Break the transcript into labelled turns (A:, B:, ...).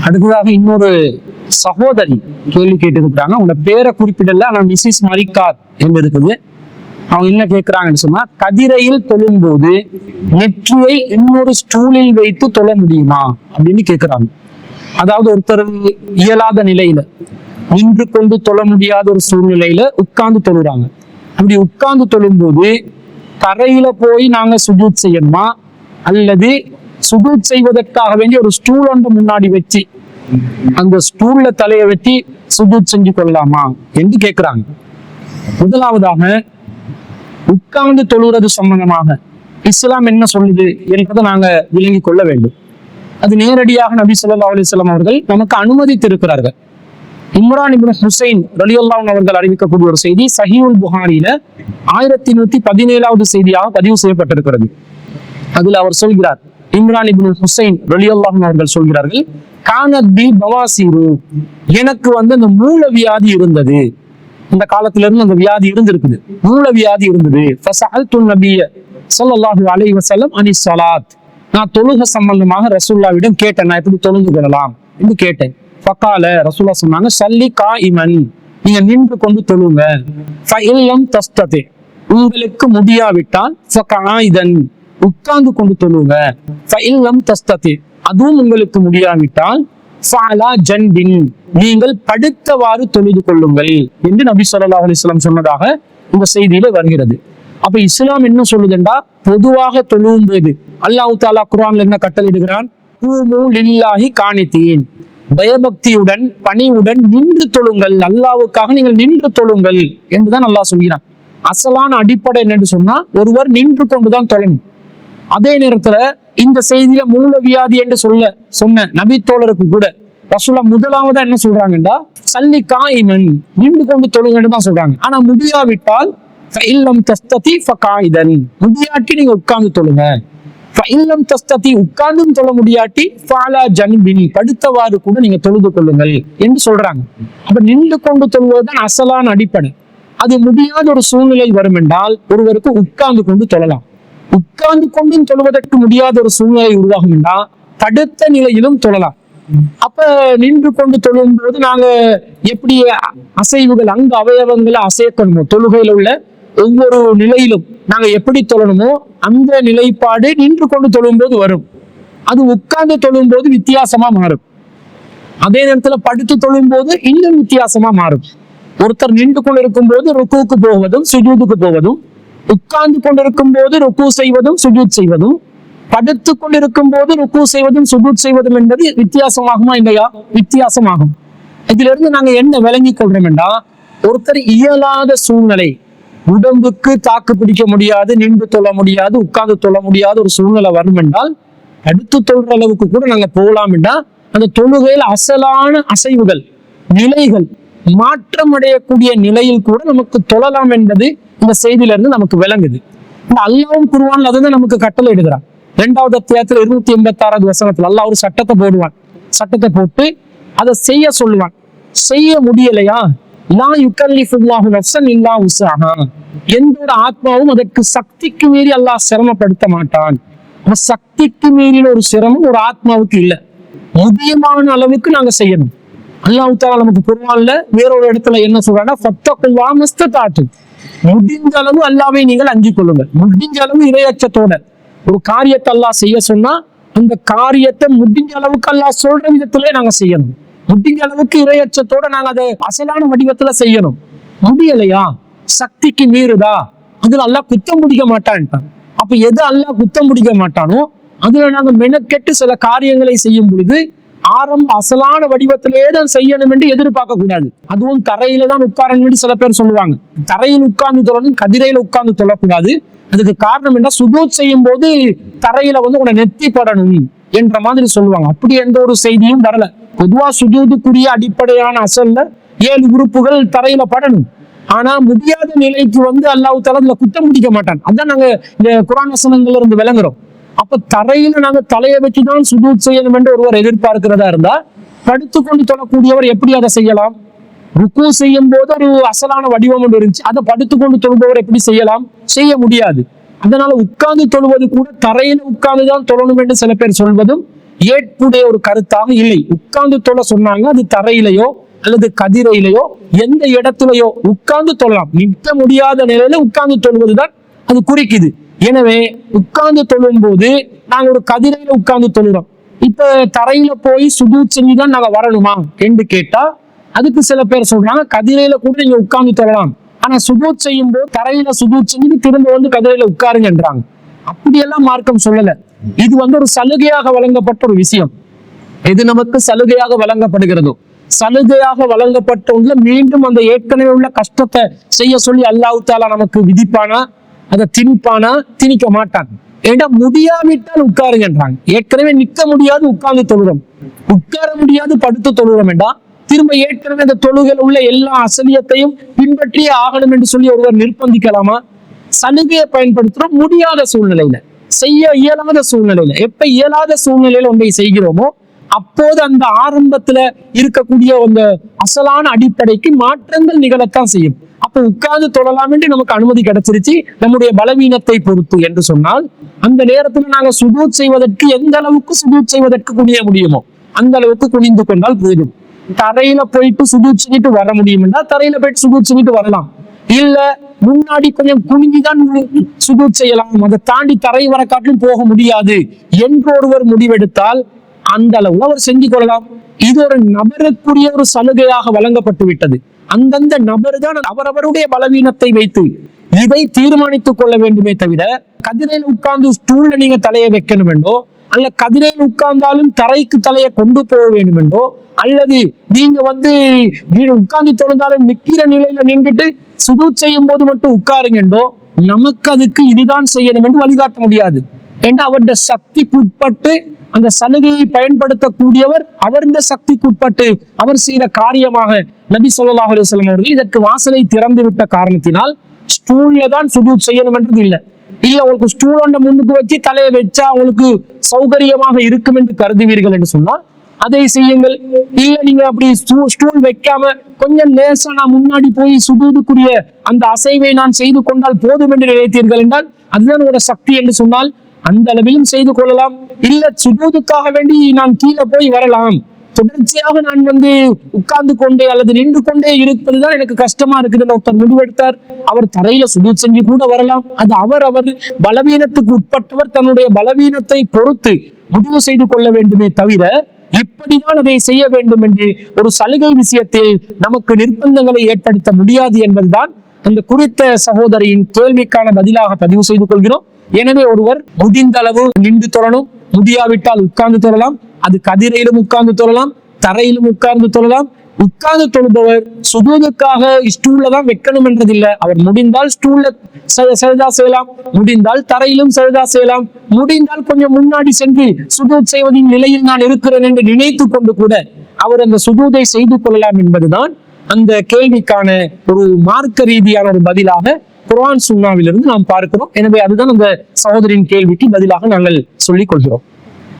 A: அடுத்ததாக இன்னொரு சகோதரி கேள்வி கேட்டுக்கிட்டாங்க. உங்களோட பேரை குறிப்பிடல, ஆனா மிஸ்ஸஸ் மரிக்கார் என்று இருக்குது. அவங்க என்ன கேட்கிறாங்கன்னு சொன்னா, கதிரையில் தொழும்போது நெற்றியை இன்னொரு ஸ்டூலில் வைத்து தொழ முடியுமா அப்படின்னு கேட்கிறாங்க. அதாவது ஒருத்தர் இயலாத நிலையில, நின்று கொண்டு தொழ முடியாத ஒரு சூழ்நிலையில உட்கார்ந்து தொழுறாங்க. அப்படி உட்கார்ந்து தொழும்போது தரையில போய் நாங்க சுஜூத் செய்யணுமா, அல்லது சுஜூத் செய்வதற்காக வேண்டிய ஒரு ஸ்டூல் ஒன்று முன்னாடி வச்சு அந்த ஸ்டூல்ல தலையை வெட்டி சுஜூத் செஞ்சு கொள்ளலாமா என்று கேட்கிறாங்க. முதலாவதாக உட்கார்ந்து தொழுகிறது சம்பந்தமாக இஸ்லாம் என்ன சொல்லுது என்பதை நாங்க விளங்கி கொள்ள வேண்டும். அது நேரடியாக நபி ஸல்லல்லாஹு அலைஹி வஸல்லம் அவர்கள் நமக்கு அனுமதித்திருக்கிறார்கள். இம்ரான் இப்னு ஹுசைன் ரலியல்லாஹு அன்ஹு அவர்கள் அறிவிக்கக்கூடிய ஒரு செய்தி சஹீஹுல் புகாரியில 1117வது செய்தியாக பதிவு செய்யப்பட்டிருக்கிறது. அதில் அவர் சொல்கிறார், இம்ரான் இப்னு ஹுசைன் ரலியல்லாஹு அன்ஹு அவர்கள் சொல்கிறார்கள், கானத் பி பவாசிரு, எனக்கு அந்த மூல வியாதி இருந்தது. இந்த காலத்துல இருந்து அந்த வியாதி இருந்திருக்குது, மூல வியாதி இருந்தது. ஃபஸஅல்து நபிய ஸல்லல்லாஹு அலைஹி வஸல்லம் அனி ஸலாத், நான் தொழுகை சம்பந்தமாக ரசூலுல்லாஹ்விடம் கேட்டேன், நான் எப்படி தொழுது கொள்ளலாம் என்று கேட்டேன். ஃபகால, ரசூலுல்லாஹ் சொன்னாங்க, ஸல்லி காயிமன், நீங்க நின்று கொண்டு தொழுங்க. ஃபஇல்லம் தஸ்ததி, உங்களுக்கு முடியாவிட்டால் ஃபகாயிதன், உட்கார்ந்து கொண்டு தொழுங்க. ஃபஇல்லம் தஸ்ததி, அதுவும் உங்களுக்கு முடியாவிட்டால் ஃபஅலா ஜன்பின், நீங்கள் படுத்தவாறு தொழுது கொள்ளுங்கள் என்று நபி ஸல்லல்லாஹு அலைஹி வஸல்லம் சொன்னதாக இந்த செய்தியில வருகிறது. அப்ப இஸ்லாம் என்ன சொல்லுதுண்டா, பொதுவாக தொழுவும் போது அல்லாஹ் தஆலா குர்ஆன்ல என்ன கட்டளையிடுகிறான், கூமு லில்லாஹி கானிதீன், பயபக்தியுடன் பணிவுடன் நின்று தொழுங்கள், அல்லாஹ்வுக்காக நீங்கள் நின்று தொழுங்கள் என்றுதான் அல்லாஹ் சொல்கிறான். அசலான அடிப்படை என்னன்னு சொன்னா, ஒருவர் நின்று கொண்டுதான் தொழணும். அதே நேரத்துல இந்த செய்தியில மூல வியாதி என்று சொன்ன நபி தோழருக்கு கூட ரசூலுல்லாஹ் முதலாவதா என்ன சொல்றாங்கடா, சல்லி காயிமன், நின்று கொண்டு தொழுங்கன்னு தான் சொல்றாங்க. ஆனா முடியாவிட்டால் ஃபஇல்லம் தஸ்ததி ஃபகாயிதன், முடியாட்டி நீங்க உட்கார்ந்து தொழுங்க. ஃபஇல்லம் தஸ்ததி, உட்கார்ந்தும் தொழ முடியாட்டி ஃபஅலா ஜன்பின், படுத்தவாறு கூட நீங்க தொழுது கொள்ளுங்கள் என்று சொல்றாங்க. அப்ப நின்று கொண்டு தொழுவதுதான் அசலான அடிப்படை. அது முடியாத ஒரு சூழ்நிலை வரும் என்றால் ஒருவருக்கு உட்கார்ந்து கொண்டு தொழலாம். உட்கார்ந்து கொண்டும் தொழுவதற்கு முடியாத ஒரு சூழ்நிலை உருவாகும் என்றால் படுத்த நிலையிலும் தொழலாம். அப்ப நின்று கொண்டு தொழும் போது நாங்க எப்படி அசைவுகள், அங்க அவயவங்களை அசைக்கணுமோ, தொழுகையில உள்ள ஒவ்வொரு நிலையிலும் நாங்க எப்படி தொழணுமோ அந்த நிலைப்பாடு நின்று கொண்டு தொழும் போது வரும். அது உட்கார்ந்து தொழும் போது வித்தியாசமா மாறும். அதே நேரத்துல படுத்து தொழும் போது இன்னும் வித்தியாசமா மாறும். ஒருத்தர் நின்று கொண்டு இருக்கும் போது ருக்குவுக்கு போவதும் சுஜூதுக்கு போவதும், உட்கார்ந்து கொண்டிருக்கும் போது ருக்கு செய்வதும் சுஜூத் செய்வதும், படுத்து கொண்டிருக்கும் போது ருக்கு செய்வதும் சுஜூத் செய்வதும் என்பது வித்தியாசமாகுமா இல்லையா? வித்தியாசமாகும். இதுல இருந்து நாங்க என்ன விளங்கி கொள்றோம் என்றா, ஒருத்தர் இயலாத சூழ்நிலை, உடம்புக்கு தாக்கு பிடிக்க முடியாது, நின்று தொழ முடியாது, உட்கார்ந்து தொழ முடியாத ஒரு சூழ்நிலை வரும் என்றால் அடுத்து தொழுற அளவுக்கு கூட நாங்க போகலாம் என்றா, அந்த தொழுகையில் அசலான அசைவுகள், நிலைகள் மாற்றம் அடையக்கூடிய நிலையில் கூட நமக்கு தொழலாம் என்பது இந்த செய்தியில இருந்து நமக்கு விளங்குது. இந்த அல்லாஹ்வும் குர்ஆன்ல அதுதான் நமக்கு கட்டளை இடுகிறான். 2வது அத்தியாயத்துல 286வது வசனத்துல அல்லாஹ் ஒரு சட்டத்தை போடுவான். சட்டத்தை போட்டு அதை செய்ய சொல்லுவான். செய்ய முடியலையா, லா யுகல்லிஃபுல்லாஹு நஃப்ஸன் இல்லா உஸ்ஸாஹா, எந்த ஒரு ஆத்மாவும் அதற்கு சக்திக்கு மீறி அல்லாஹ் சிரமப்படுத்த மாட்டான். சக்திக்கு மீறின ஒரு சிரமம் ஒரு ஆத்மாவுக்கு இல்லை. முடியமான அளவுக்கு நாங்க செய்யணும். அல்லாஹ் தஆலா நமக்கு குர்ஆன்ல வேறொரு இடத்துல என்ன சொல்றாங்கன்னா, ஃபத்தகுல்லாஹ மஸ்ததாத்து, முடிஞ்ச அளவு அல்லாஹ்வை நீங்கள் அஞ்சிக் கொள்ளுங்கள். முடிஞ்ச அளவு இறையச்சத்தோட ஒரு காரியத்தை அல்லாஹ் செய்ய சொன்னா அந்த காரியத்தை முடிஞ்ச அளவுக்கு அல்லாஹ் சொல்ற விதத்திலே நாங்க செய்யணும். முடிஞ்ச அளவுக்கு இறையச்சத்தோட நாங்க அதை அசலான வடிவத்துல செய்யணும். முடியலையா, சக்திக்கு மீறுதா, அதுல அல்லாஹ் குத்தம் பிடிக்க மாட்டான்ட்டான். அப்ப எது அல்லாஹ் குத்தம் பிடிக்க மாட்டானோ அதுல நாங்க மெனக்கெட்டு சில காரியங்களை செய்யும் பொழுது அசலான வடிவத்திலே தான் செய்யணும் என்று எதிர்பார்க்க கூடாது. அதுவும் தரையில தான் உட்காரணும் சில பேர் சொல்லுவாங்க. தரையில் உட்கார்ந்து தொழணும், கதிரையில உட்கார்ந்து தொழக்கூடாது. அதுக்கு காரணம் என்ன, சுஜூத் செய்யும் போது தரையில உங்களை நெத்தி படணும் என்ற மாதிரி சொல்லுவாங்க. அப்படி எந்த ஒரு செய்தியும் வரல. பொதுவா சுஜூதுக்குரிய அடிப்படையான அசல்ல 7 உறுப்புகள் தரையில படணும். ஆனா முடியாத நிலைக்கு அல்லாஹ் தஆலா அதுல குத்தம் பிடிக்க மாட்டான். அதான் நாங்க இந்த குர்ஆன் வசனங்கள்ல இருந்து விளங்குறோம். அப்ப தரையில நாங்க தலையை வச்சுதான் சுஜூத் செய்யணும் என்று ஒருவர் எதிர்பார்க்கிறதா இருந்தா, படுத்துக்கொண்டு தொழக்கூடியவர் எப்படி அதை செய்யலாம்? ருக்கு செய்யும் போது ஒரு அசலான வடிவம் ஒன்று இருந்துச்சு, அதை படுத்துக்கொண்டு தொழுபவர் எப்படி செய்யலாம்? செய்ய முடியாது. அதனால உட்கார்ந்து தொழுவது கூட தரையில உட்கார்ந்துதான் தொழணும் என்று சில பேர் சொல்வதும் ஏற்புடைய ஒரு கருத்தாக இல்லை. உட்கார்ந்து தொழ சொன்னாங்க, அது தரையிலையோ அல்லது கதிரையிலையோ எந்த இடத்துலயோ உட்கார்ந்து தொழலாம். நிற்க முடியாத நிலையில உட்கார்ந்து தொழுவதுதான் அது குறிக்குது. எனவே உட்கார்ந்து தொழும் போது நாங்க ஒரு கதிரையில உட்கார்ந்து தொழுறோம், இப்ப தரையில போய் சுஜூத் செஞ்சுதான் நாங்க வரணுமா என்று கேட்டா, அதுக்கு சில பேர் சொல்றாங்க கதிரையில கூட நீங்க உட்கார்ந்து தொழலாம், ஆனா சுஜூத் செய்யும் போது தரையில சுஜூத் செஞ்சு திரும்ப வந்து கதிரையில உட்காருங்கன்றாங்க. அப்படியெல்லாம் மார்க்கம் சொல்லல. இது ஒரு சலுகையாக வழங்கப்பட்ட ஒரு விஷயம். எது நமக்கு சலுகையாக வழங்கப்படுகிறதோ, சலுகையாக வழங்கப்பட்ட உள்ள மீண்டும் அந்த ஏற்கனவே உள்ள கஷ்டத்தை செய்ய சொல்லி அல்லாஹ் தஆலா நமக்கு விதிப்பானா? அதை திணிப்பானா? திணிக்க மாட்டான். ஏன்னா முடியாவிட்டால் உட்காருங்கன்றாங்க. ஏற்கனவே நிற்க முடியாது உட்கார்ந்து தொழுறோம், உட்கார முடியாது படுத்து தொழுறோம் என்றா திரும்ப ஏற்கனவே அந்த தொழுகையில் உள்ள எல்லா அசலியத்தையும் பின்பற்றியே ஆகணும் என்று சொல்லி ஒருவர் நிர்பந்திக்கலாமா? சலுகையை பயன்படுத்துறோம் முடியாத சூழ்நிலையில, செய்ய இயலாத சூழ்நிலையில. எப்ப இயலாத சூழ்நிலையில ஒன்றை செய்கிறோமோ அப்போது அந்த ஆரம்பத்துல இருக்கக்கூடிய அந்த அசலான அடிப்படைக்கு மாற்றங்கள் நிகழத்தான் செய்யும். அப்ப உட்கார்ந்து தொழலாம் என்று நமக்கு அனுமதி கிடைச்சிருச்சு நம்முடைய பலவீனத்தை பொறுத்து என்று சொன்னால், அந்த நேரத்துல நாங்க சுஜூத் செய்வதற்கு எந்த அளவுக்கு சுஜூத் செய்வதற்கு குனிய முடியுமோ அந்த அளவுக்கு குனிந்து கொண்டால் போதும். தரையில போயிட்டு சுஜூத் செஞ்சுட்டு வர முடியும் என்றால் தரையில போயிட்டு சுஜூத் செஞ்சுட்டு வரலாம். இல்ல முன்னாடி கொஞ்சம் குனிஞ்சுதான் சுஜூத் செய்யலாம், அதை தாண்டி தரை வர காட்டிலும் போக முடியாது என்று ஒருவர் முடிவெடுத்தால் அந்த அளவுல அவர் செஞ்சு கொள்ளலாம். இது ஒரு நபருக்குரிய ஒரு சலுகையாக வழங்கப்பட்டு விட்டது. அந்தந்த நபர் தான் அவரவருடைய பலவீனத்தை வைத்து இதை தீர்மானித்துக் கொள்ள வேண்டுமே தவிர, கதிரையில் உட்கார்ந்து ஸ்டூல்ல நீங்க தலையை வைக்கணும் என்றோ, அல்ல கதிரையில் உட்கார்ந்தாலும் தரைக்கு தலையை கொண்டு போக வேண்டும் என்றோ, அல்லது நீங்க உட்கார்ந்து தொழுந்தாலும் நிக்கிற நிலையில நின்றுட்டு சுஜூத் செய்யும் போது மட்டும் உட்காருங்க என்றோ, நமக்கு அதுக்கு இதுதான் செய்யணும் என்று வழிகாட்ட முடியாது. ஏன்னா அவருடைய சக்திக்கு உட்பட்டு அந்த சலுகையை பயன்படுத்தக்கூடியவர் அவருடைய சக்திக்கு உட்பட்டு அவர் செய்த காரியமாக நபி ஸல்லல்லாஹு அலைஹி வஸல்லம் அவர்கள் இதற்கு வாசலை திறந்து விட்ட காரணத்தினால் ஸ்டூல்ல தான் சுஜூத் செய்யணும் என்றது இல்லை. இல்ல உங்களுக்கு ஸ்டூல் ஒன்றை முன்னுக்கு வச்சு தலையை வச்சா உங்களுக்கு சௌகரியமாக இருக்கும் என்று கருதுவீர்கள் என்று சொன்னால் அதை செய்யுங்கள். இல்ல நீங்க அப்படி ஸ்டூல் வைக்காம கொஞ்சம் லேசா நான் முன்னாடி போய் சுஜூதுக்குரிய அந்த அசைவை நான் செய்து கொண்டால் போதும் என்று நினைத்தீர்கள் என்றால் அதுதான் உங்களோட சக்தி என்று சொன்னால் அந்த அளவிலும் செய்து கொள்ளலாம். இல்ல சுஜூதுக்காக வேண்டி நான் கீழே போய் வரலாம், தொடர்ச்சியாக நான் உட்கார்ந்து கொண்டே அல்லது நின்று கொண்டே இருப்பதுதான் எனக்கு கஷ்டமா இருக்குதுன்னு ஒருத்தர் முடிவெடுத்தார், அவர் தரையில சுஜூத் செஞ்சு கூட வரலாம். அது அவர் பலவீனத்துக்கு உட்பட்டவர் தன்னுடைய பலவீனத்தை பொறுத்து முடிவு செய்து கொள்ள வேண்டுமே தவிர, இப்படிதான் அதை செய்ய வேண்டும் என்று ஒரு சலுகை விஷயத்தில் நமக்கு நிர்பந்தங்களை ஏற்படுத்த முடியாது என்பதுதான் அந்த குறித்த சகோதரியின் கேள்விக்கான பதிலாக பதிவு செய்து கொள்கிறோம். எனவே ஒருவர் முடிந்த அளவு நின்று தொழணும், முடியாவிட்டால் உட்கார்ந்து தொழலாம். அது கதிரையிலும் உட்கார்ந்து தொழலாம், தரையிலும் உட்கார்ந்து தொழலாம். உட்கார்ந்து தொழுபவர் சுஜூதுக்காக ஸ்டூல்ல தான் வைக்கணும் என்றதில்லை. அவர் முடிந்தால் ஸ்டூல்ல சஜதா செய்யலாம், முடிந்தால் தரையிலும் சஜதா செய்யலாம், முடிந்தால் கொஞ்சம் முன்னாடி சென்று சுஜூத் செய்வதின் நிலையில் நான் இருக்கிறேன் என்று நினைத்து கொண்டு கூட அவர் அந்த சுஜூதை செய்து கொள்ளலாம் என்பதுதான் அந்த கேள்விக்கான ஒரு மார்க்க ரீதியான ஒரு பதிலாக குர்ஆன் சுன்னாவிலிருந்து நாம் பார்க்கிறோம். எனவே அதுதான் அந்த சகோதரின் கேள்விக்கு பதிலாக நாங்கள் சொல்லிக் கொள்கிறோம்.